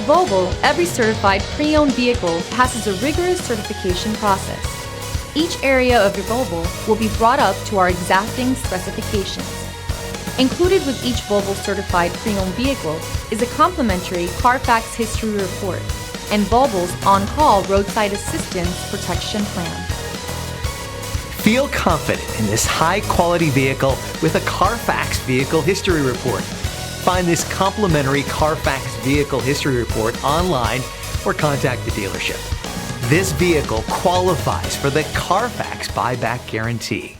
Volvo, every certified pre-owned vehicle passes a rigorous certification process. Each area of your Volvo will be brought up to our exacting specifications. Included with each Volvo certified pre-owned vehicle is a complimentary Carfax history report and Volvo's on-call roadside assistance protection plan. Feel confident in this high-quality vehicle with a Carfax Vehicle History Report. Find this complimentary Carfax Vehicle History Report online or contact the dealership. This vehicle qualifies for the Carfax Buyback Guarantee.